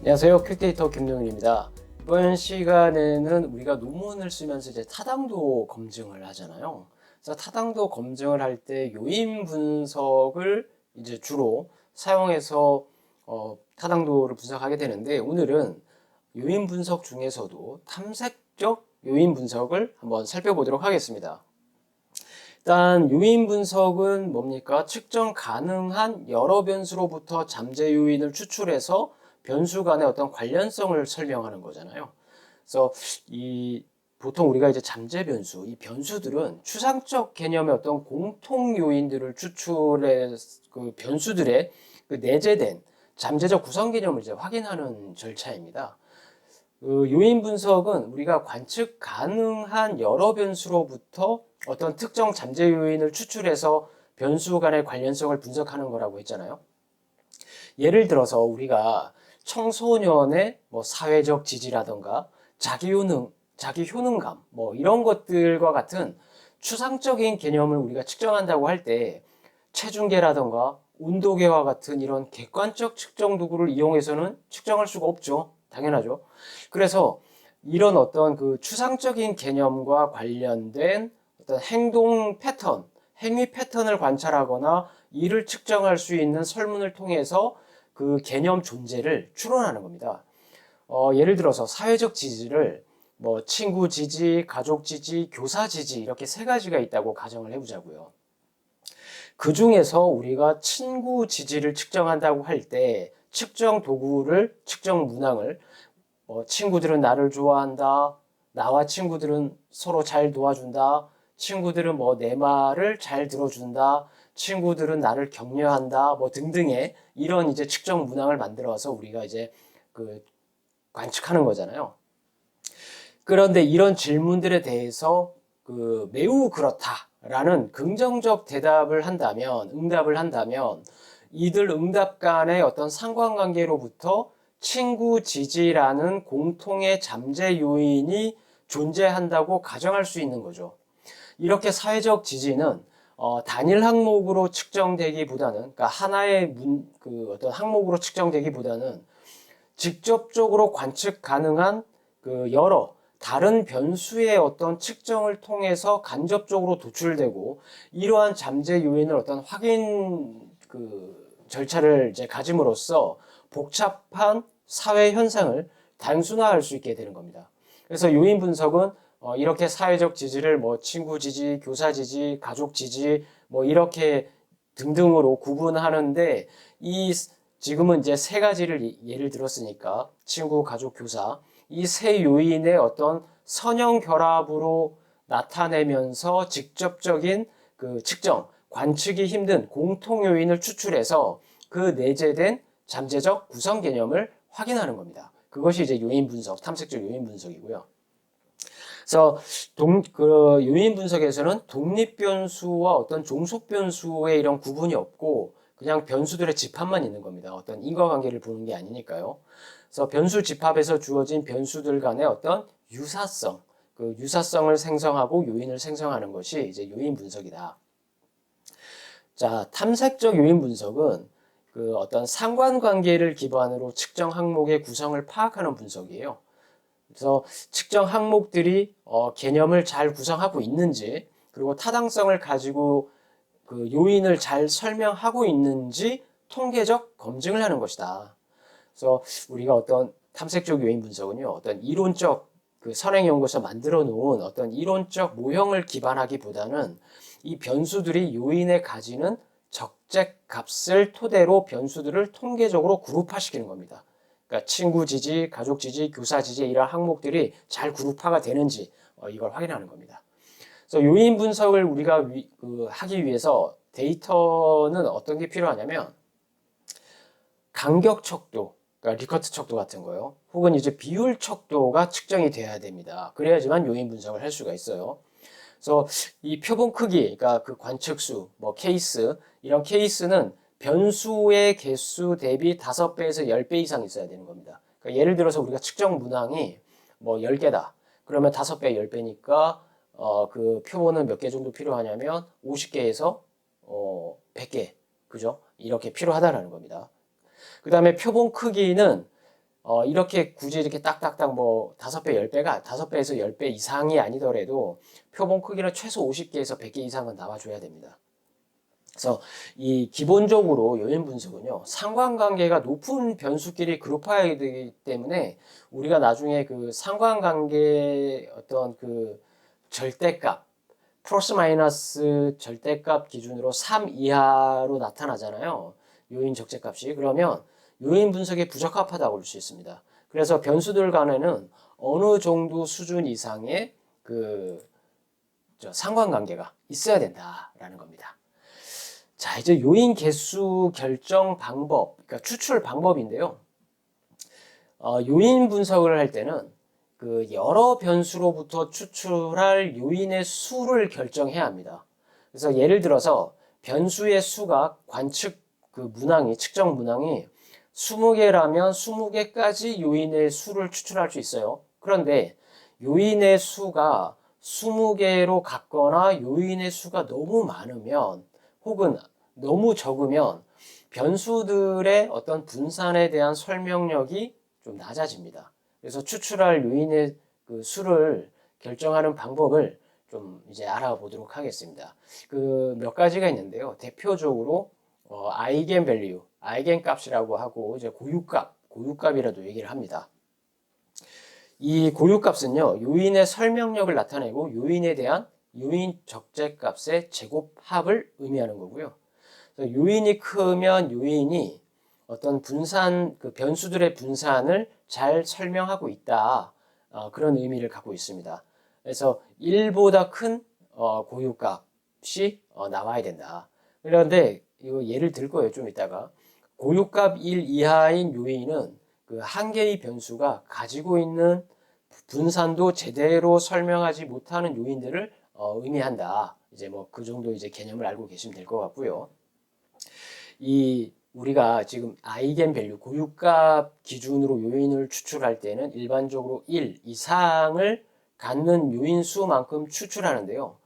안녕하세요. 퀵데이터 김동윤입니다. 이번 시간에는 우리가 논문을 쓰면서 이제 타당도 검증을 하잖아요. 그래서 타당도 검증을 할 때 요인 분석을 이제 주로 사용해서 타당도를 분석하게 되는데, 오늘은 요인 분석 중에서도 탐색적 요인 분석을 한번 살펴보도록 하겠습니다. 일단 요인 분석은 뭡니까? 측정 가능한 여러 변수로부터 잠재 요인을 추출해서 변수 간의 어떤 관련성을 설명하는 거잖아요. 그래서 보통 우리가 이제 잠재 변수, 이 변수들은 추상적 개념의 어떤 공통 요인들을 추출해 그 변수들의 그 내재된 잠재적 구성 개념을 이제 확인하는 절차입니다. 그 요인 분석은 우리가 관측 가능한 여러 변수로부터 어떤 특정 잠재 요인을 추출해서 변수 간의 관련성을 분석하는 거라고 했잖아요. 예를 들어서 우리가 청소년의 사회적 지지라던가 자기 효능감 이런 것들과 같은 추상적인 개념을 우리가 측정한다고 할 때 체중계라던가 온도계와 같은 이런 객관적 측정 도구를 이용해서는 측정할 수가 없죠. 당연하죠. 그래서 이런 어떤 그 추상적인 개념과 관련된 어떤 행동 패턴, 행위 패턴을 관찰하거나 이를 측정할 수 있는 설문을 통해서 그 개념 존재를 추론하는 겁니다. 예를 들어서 사회적 지지를 친구 지지, 가족 지지, 교사 지지 이렇게 세 가지가 있다고 가정을 해보자고요. 그 중에서 우리가 친구 지지를 측정한다고 할 때 측정 도구를, 측정 문항을 친구들은 나를 좋아한다, 나와 친구들은 서로 잘 도와준다, 친구들은 내 말을 잘 들어준다, 친구들은 나를 격려한다, 등등의 이런 이제 측정 문항을 만들어서 우리가 이제 관측하는 거잖아요. 그런데 이런 질문들에 대해서 매우 그렇다라는 긍정적 응답을 한다면 이들 응답 간의 어떤 상관관계로부터 친구 지지라는 공통의 잠재 요인이 존재한다고 가정할 수 있는 거죠. 이렇게 사회적 지지는 단일 항목으로 측정되기보다는, 그러니까 하나의 어떤 항목으로 측정되기보다는 직접적으로 관측 가능한 여러 다른 변수의 어떤 측정을 통해서 간접적으로 도출되고, 이러한 잠재 요인을 어떤 확인 절차를 이제 가짐으로써 복잡한 사회 현상을 단순화할 수 있게 되는 겁니다. 그래서 요인 분석은 이렇게 사회적 지지를 친구 지지, 교사 지지, 가족 지지 이렇게 등등으로 구분하는데, 지금은 이제 세 가지를 예를 들었으니까 친구, 가족, 교사 이 세 요인의 어떤 선형 결합으로 나타내면서 직접적인 측정, 관측이 힘든 공통 요인을 추출해서 그 내재된 잠재적 구성 개념을 확인하는 겁니다. 그것이 이제 요인 분석, 탐색적 요인 분석이고요. 그래서 요인 분석에서는 독립 변수와 어떤 종속 변수의 이런 구분이 없고 그냥 변수들의 집합만 있는 겁니다. 어떤 인과관계를 보는 게 아니니까요. 그래서 변수 집합에서 주어진 변수들 간의 어떤 유사성, 유사성을 생성하고 요인을 생성하는 것이 이제 요인 분석이다. 자, 탐색적 요인 분석은 어떤 상관관계를 기반으로 측정 항목의 구성을 파악하는 분석이에요. 그래서 측정 항목들이 개념을 잘 구성하고 있는지, 그리고 타당성을 가지고 요인을 잘 설명하고 있는지 통계적 검증을 하는 것이다. 그래서 우리가 어떤 탐색적 요인 분석은요, 어떤 이론적 선행연구에서 만들어 놓은 어떤 이론적 모형을 기반하기보다는 이 변수들이 요인에 가지는 적재 값을 토대로 변수들을 통계적으로 그룹화시키는 겁니다. 그러니까 친구 지지, 가족 지지, 교사 지지 이런 항목들이 잘 그룹화가 되는지 이걸 확인하는 겁니다. 그래서 요인 분석을 우리가 하기 위해서 데이터는 어떤 게 필요하냐면 간격 척도, 그러니까 리커트 척도 같은 거요. 혹은 이제 비율 척도가 측정이 돼야 됩니다. 그래야지만 요인 분석을 할 수가 있어요. 그래서 이 표본 크기, 그러니까 관측수, 케이스, 이런 케이스는 변수의 개수 대비 5배에서 10배 이상 있어야 되는 겁니다. 그러니까 예를 들어서 우리가 측정 문항이 10개다. 그러면 5배, 10배니까 그 표본은 몇 개 정도 필요하냐면 50개에서 100개. 그죠? 이렇게 필요하다라는 겁니다. 그 다음에 표본 크기는 이렇게 굳이 이렇게 딱딱딱 뭐 5배, 10배가 5배에서 10배 이상이 아니더라도 표본 크기는 최소 50개에서 100개 이상은 나와줘야 됩니다. 그래서 이 기본적으로 요인 분석은요, 상관관계가 높은 변수끼리 그룹화해야 되기 때문에 우리가 나중에 그 상관관계 어떤 그 절대값, 플러스 마이너스 절대값 기준으로 3 이하로 나타나잖아요. 요인 적재값이. 그러면 요인 분석에 부적합하다고 볼 수 있습니다. 그래서 변수들 간에는 어느 정도 수준 이상의 그 상관관계가 있어야 된다라는 겁니다. 자, 이제 요인 개수 결정 방법, 그러니까 추출 방법인데요. 요인 분석을 할 때는 그 여러 변수로부터 추출할 요인의 수를 결정해야 합니다. 그래서 예를 들어서 변수의 수가 관측 그 문항이, 측정 문항이 20개라면 20개까지 요인의 수를 추출할 수 있어요. 그런데 요인의 수가 20개로 같거나 요인의 수가 너무 많으면 혹은 너무 적으면 변수들의 어떤 분산에 대한 설명력이 좀 낮아집니다. 그래서 추출할 요인의 그 수를 결정하는 방법을 좀 이제 알아보도록 하겠습니다. 그 몇 가지가 있는데요. 대표적으로 아이겐 밸류, 아이겐 값이라고 하고 이제 고유값이라도 얘기를 합니다. 이 고유값은요, 요인의 설명력을 나타내고 요인에 대한 요인 적재값의 제곱합을 의미하는 거고요. 요인이 크면 요인이 어떤 분산, 그 변수들의 분산을 잘 설명하고 있다. 그런 의미를 갖고 있습니다. 그래서 1보다 큰 고유값이 나와야 된다. 그런데 이거 예를 들 거예요. 좀 이따가. 고유값 1 이하인 요인은 그 한 개의 변수가 가지고 있는 분산도 제대로 설명하지 못하는 요인들을 의미한다. 이제 뭐 그 정도 이제 개념을 알고 계시면 될 것 같고요. 우리가 지금 아이겐 밸류, 고유값 기준으로 요인을 추출할 때는 일반적으로 1 이상을 갖는 요인 수만큼 추출하는데요.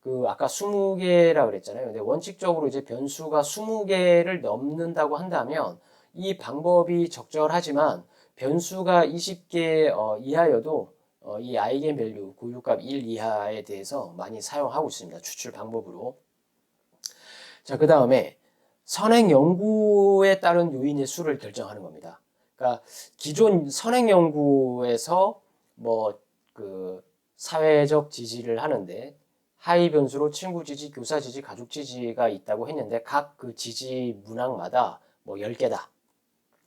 그 아까 20개라 그랬잖아요. 근데 원칙적으로 이제 변수가 20개를 넘는다고 한다면 이 방법이 적절하지만 변수가 20개 이하여도 이 아이겐 밸류, 고유값 1 이하에 대해서 많이 사용하고 있습니다. 추출 방법으로. 자, 그 다음에 선행 연구에 따른 요인의 수를 결정하는 겁니다. 그러니까 기존 선행 연구에서 뭐 그 사회적 지지를 하는데 하위 변수로 친구 지지, 교사 지지, 가족 지지가 있다고 했는데 각 그 지지 문항마다 뭐 10개다.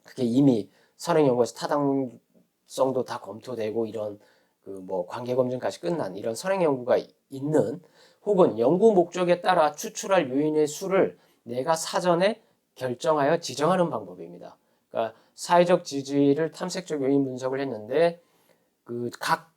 그게 이미 선행 연구에서 타당성도 다 검토되고 이런 그 뭐 관계 검증까지 끝난 이런 선행 연구가 있는 혹은 연구 목적에 따라 추출할 요인의 수를 내가 사전에 결정하여 지정하는 방법입니다. 그러니까 사회적 지지를 탐색적 요인 분석을 했는데 그 각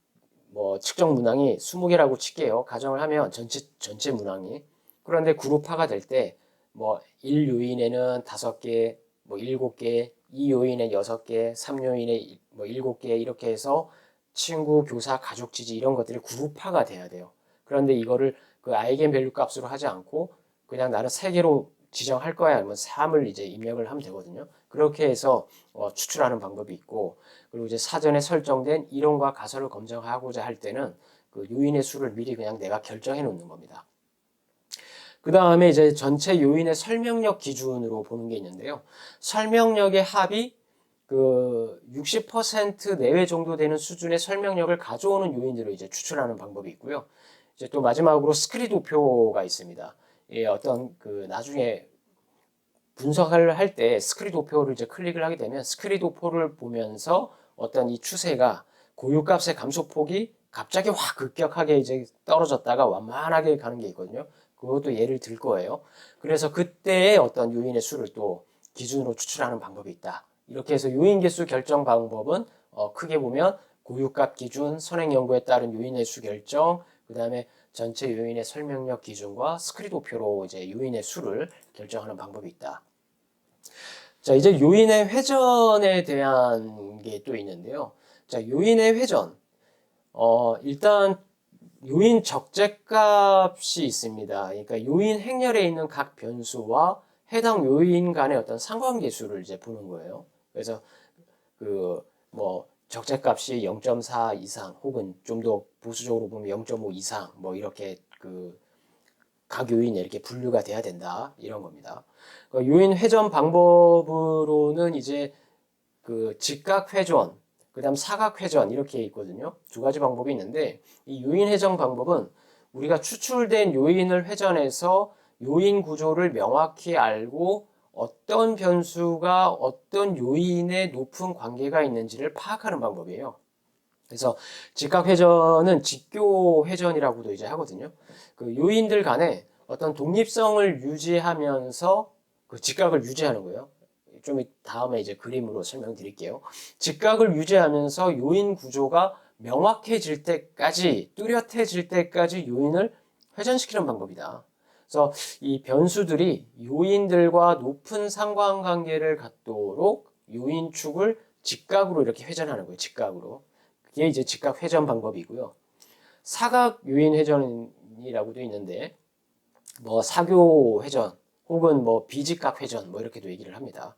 뭐 측정 문항이 20개라고 칠게요. 가정을 하면 전체 문항이. 그런데 그룹화가 될 때 뭐 1요인에는 5개, 뭐 7개, 2요인에 6개, 3요인에 뭐 7개 이렇게 해서 친구, 교사, 가족 지지 이런 것들이 그룹화가 돼야 돼요. 그런데 이거를 그 아이겐 밸류 값으로 하지 않고 그냥 나는 3개로 지정할 거야 하면 3을 이제 입력을 하면 되거든요. 그렇게 해서 추출하는 방법이 있고 그리고 이제 사전에 설정된 이론과 가설을 검증하고자 할 때는 그 요인의 수를 미리 그냥 내가 결정해 놓는 겁니다. 그 다음에 이제 전체 요인의 설명력 기준으로 보는 게 있는데요. 설명력의 합이 그 60% 내외 정도 되는 수준의 설명력을 가져오는 요인들을 이제 추출하는 방법이 있고요. 이제 또 마지막으로 스크리도표가 있습니다. 예, 어떤 그 나중에 분석을 할 때 스크리도표를 이제 클릭을 하게 되면 스크리도표를 보면서 어떤 이 추세가 고유값의 감소폭이 갑자기 확 급격하게 이제 떨어졌다가 완만하게 가는 게 있거든요. 그것도 예를 들 거예요. 그래서 그때의 어떤 요인의 수를 또 기준으로 추출하는 방법이 있다. 이렇게 해서 요인 개수 결정 방법은 크게 보면 고유값 기준, 선행 연구에 따른 요인의 수 결정, 그 다음에 전체 요인의 설명력 기준과 스크리도표로 이제 요인의 수를 결정하는 방법이 있다. 자, 이제 요인의 회전에 대한 게 또 있는데요. 자, 요인의 회전. 일단 요인 적재값이 있습니다. 그러니까 요인 행렬에 있는 각 변수와 해당 요인 간의 어떤 상관계수를 이제 보는 거예요. 그래서 그 뭐 적재값이 0.4 이상 혹은 좀 더 보수적으로 보면 0.5 이상 뭐 이렇게 그 각 요인에 이렇게 분류가 돼야 된다 이런 겁니다. 요인 회전 방법으로는 이제 그 직각 회전, 그다음 사각 회전 이렇게 있거든요. 두 가지 방법이 있는데 이 요인 회전 방법은 우리가 추출된 요인을 회전해서 요인 구조를 명확히 알고 어떤 변수가 어떤 요인에 높은 관계가 있는지를 파악하는 방법이에요. 그래서 직각 회전은 직교 회전이라고도 이제 하거든요. 그 요인들 간에 어떤 독립성을 유지하면서 그 직각을 유지하는 거예요. 좀 다음에 이제 그림으로 설명드릴게요. 직각을 유지하면서 요인 구조가 명확해질 때까지, 뚜렷해질 때까지 요인을 회전시키는 방법이다. 그래서 이 변수들이 요인들과 높은 상관관계를 갖도록 요인축을 직각으로 이렇게 회전하는 거예요. 직각으로. 그게 이제 직각 회전 방법이고요. 사각 요인 회전이라고도 있는데 뭐 사교 회전 혹은 뭐 비직각 회전 뭐 이렇게도 얘기를 합니다.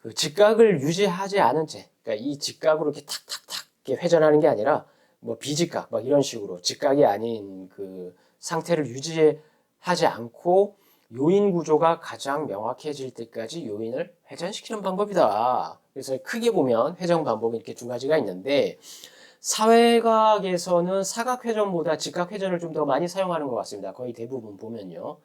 그 직각을 유지하지 않은 채, 그러니까 이 직각으로 이렇게 탁탁탁 이렇게 회전하는 게 아니라 뭐 비직각 막 이런 식으로 직각이 아닌 그 상태를 유지하지 않고 요인 구조가 가장 명확해질 때까지 요인을 회전시키는 방법이다. 그래서 크게 보면 회전 방법은 이렇게 두 가지가 있는데 사회과학에서는 사각회전보다 직각회전을 좀 더 많이 사용하는 것 같습니다. 거의 대부분 보면요.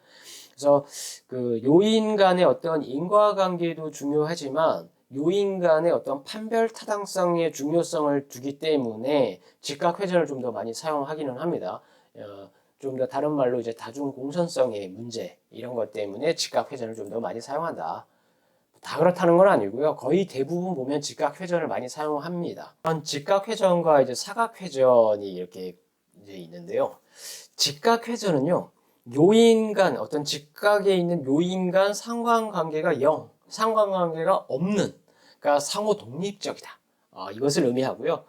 그래서 그 요인 간의 어떤 인과관계도 중요하지만 요인 간의 어떤 판별 타당성의 중요성을 두기 때문에 직각회전을 좀 더 많이 사용하기는 합니다. 좀 더 다른 말로 이제 다중 공선성의 문제 이런 것 때문에 직각회전을 좀 더 많이 사용한다. 다 그렇다는 건 아니고요. 거의 대부분 보면 직각회전을 많이 사용합니다. 직각회전과 이제 사각회전이 이렇게 이제 있는데요. 직각회전은요, 요인 간, 어떤 직각에 있는 요인 간 상관관계가 0, 상관관계가 없는, 그러니까 상호 독립적이다. 이것을 의미하고요.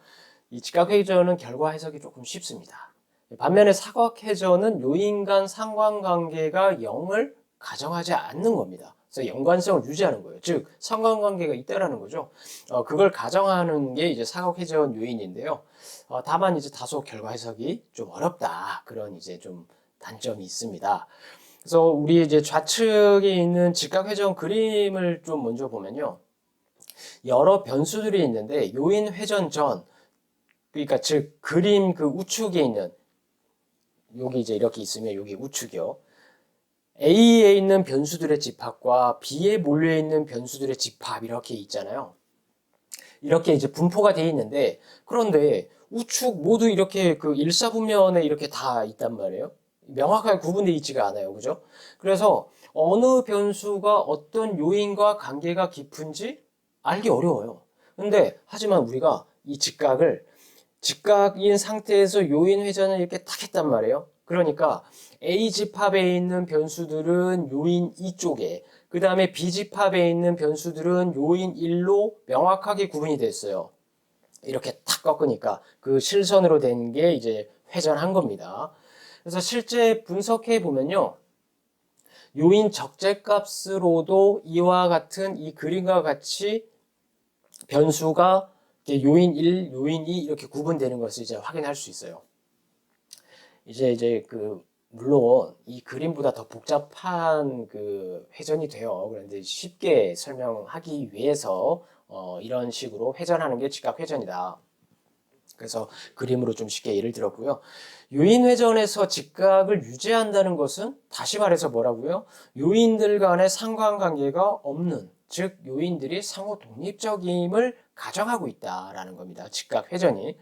이 직각회전은 결과 해석이 조금 쉽습니다. 반면에 사각회전은 요인 간 상관관계가 0을 가정하지 않는 겁니다. 그래서 연관성을 유지하는 거예요. 즉, 상관관계가 있다라는 거죠. 그걸 가정하는 게 이제 사각회전 요인인데요. 다만 이제 다소 결과 해석이 좀 어렵다. 그런 이제 좀 단점이 있습니다. 그래서 우리 이제 좌측에 있는 직각회전 그림을 좀 먼저 보면요. 여러 변수들이 있는데 요인 회전 전, 그러니까 즉 그림 그 우측에 있는 여기 이제 이렇게 있으면 여기 우측이요. A에 있는 변수들의 집합과 B에 몰려 있는 변수들의 집합 이렇게 있잖아요. 이렇게 이제 분포가 되어 있는데 그런데 우측 모두 이렇게 그 일사분면에 이렇게 다 있단 말이에요. 명확하게 구분되어 있지가 않아요. 그죠? 그래서 어느 변수가 어떤 요인과 관계가 깊은지 알기 어려워요. 근데 하지만 우리가 이 직각인 상태에서 요인 회전을 이렇게 딱 했단 말이에요. 그러니까 A 집합에 있는 변수들은 요인 2쪽에, 그 다음에 B 집합에 있는 변수들은 요인 1로 명확하게 구분이 됐어요. 이렇게 탁 꺾으니까 그 실선으로 된 게 이제 회전한 겁니다. 그래서 실제 분석해 보면요. 요인 적재값으로도 이와 같은 이 그림과 같이 변수가 요인 1, 요인 2 이렇게 구분되는 것을 이제 확인할 수 있어요. 이제 그 물론 이 그림보다 더 복잡한 그 회전이 돼요. 그런데 쉽게 설명하기 위해서 이런 식으로 회전하는 게 직각 회전이다. 그래서 그림으로 좀 쉽게 예를 들었고요. 요인 회전에서 직각을 유지한다는 것은 다시 말해서 뭐라고요? 요인들 간의 상관관계가 없는, 즉 요인들이 상호 독립적임을 가정하고 있다라는 겁니다. 직각 회전이.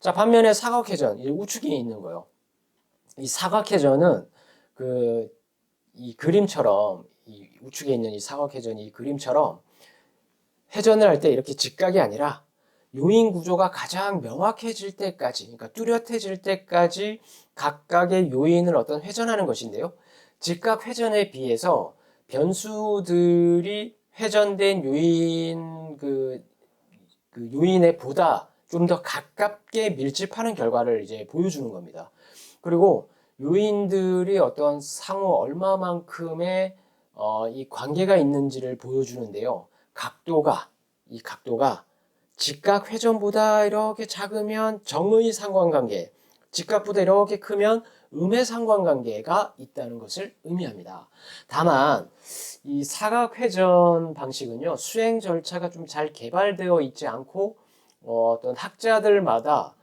자, 반면에 사각 회전, 이 우측에 있는 거요. 이 사각회전은 이 그림처럼 이 우측에 있는 이 사각회전이 이 그림처럼 회전을 할 때 이렇게 직각이 아니라 요인 구조가 가장 명확해질 때까지, 그러니까 뚜렷해질 때까지 각각의 요인을 어떤 회전하는 것인데요. 직각 회전에 비해서 변수들이 회전된 요인 요인에 보다 좀 더 가깝게 밀집하는 결과를 이제 보여주는 겁니다. 그리고 요인들이 어떤 상호 얼마만큼의 이 관계가 있는지를 보여주는데요. 이 각도가 직각 회전보다 이렇게 작으면 정의 상관관계, 직각보다 이렇게 크면 음의 상관관계가 있다는 것을 의미합니다. 다만 이 사각회전 방식은요, 수행 절차가 좀 잘 개발되어 있지 않고 어떤 학자들마다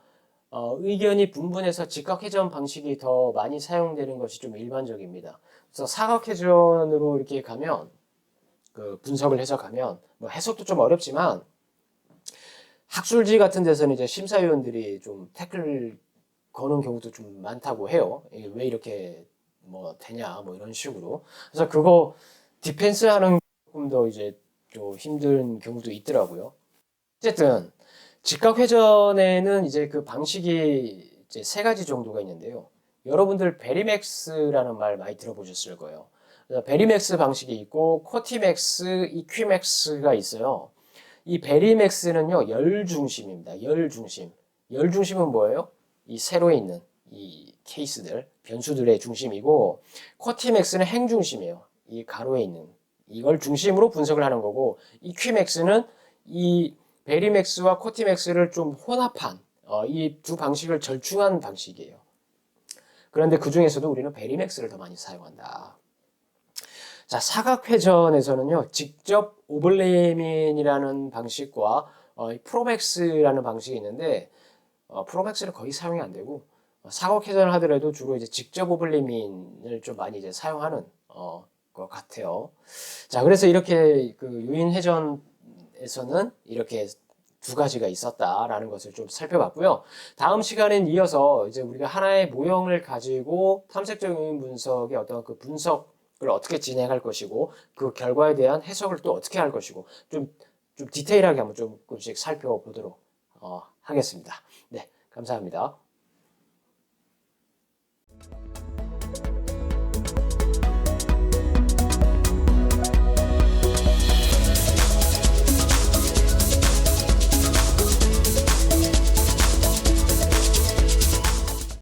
의견이 분분해서 직각회전 방식이 더 많이 사용되는 것이 좀 일반적입니다. 그래서 사각회전으로 이렇게 가면 그 분석을 해석하면 뭐 해석도 좀 어렵지만 학술지 같은 데서는 이제 심사위원들이 좀 태클 거는 경우도 좀 많다고 해요. 이게 왜 이렇게 뭐 되냐 뭐 이런 식으로. 그래서 그거 디펜스 하는 조금 더 이제 좀 힘든 경우도 있더라고요. 어쨌든 직각회전에는 이제 그 방식이 이제 세 가지 정도가 있는데요. 여러분들 베리맥스라는 말 많이 들어보셨을 거예요. 베리맥스 방식이 있고 코티맥스, 이퀴맥스가 있어요. 이 베리맥스는요, 열 중심입니다. 열 중심. 열 중심은 뭐예요? 이 세로에 있는 이 케이스들, 변수들의 중심이고, 코티맥스는 행 중심이에요. 이 가로에 있는 이걸 중심으로 분석을 하는 거고, 이퀴맥스는 이 베리맥스와 코티맥스를 좀 혼합한 이 두 방식을 절충한 방식이에요. 그런데 그 중에서도 우리는 베리맥스를 더 많이 사용한다. 자, 사각회전에서는요, 직접 오블리민이라는 방식과 프로맥스라는 방식이 있는데, 프로맥스는 거의 사용이 안 되고, 사각회전을 하더라도 주로 이제 직접 오블리민을 좀 많이 이제 사용하는, 것 같아요. 자, 그래서 이렇게 그 요인회전에서는 이렇게 두 가지가 있었다라는 것을 좀 살펴봤고요. 다음 시간엔 이어서 이제 우리가 하나의 모형을 가지고 탐색적 요인 분석의 어떤 그 분석을 어떻게 진행할 것이고 그 결과에 대한 해석을 또 어떻게 할 것이고 좀 디테일하게 한번 조금씩 살펴보도록 하겠습니다. 네, 감사합니다.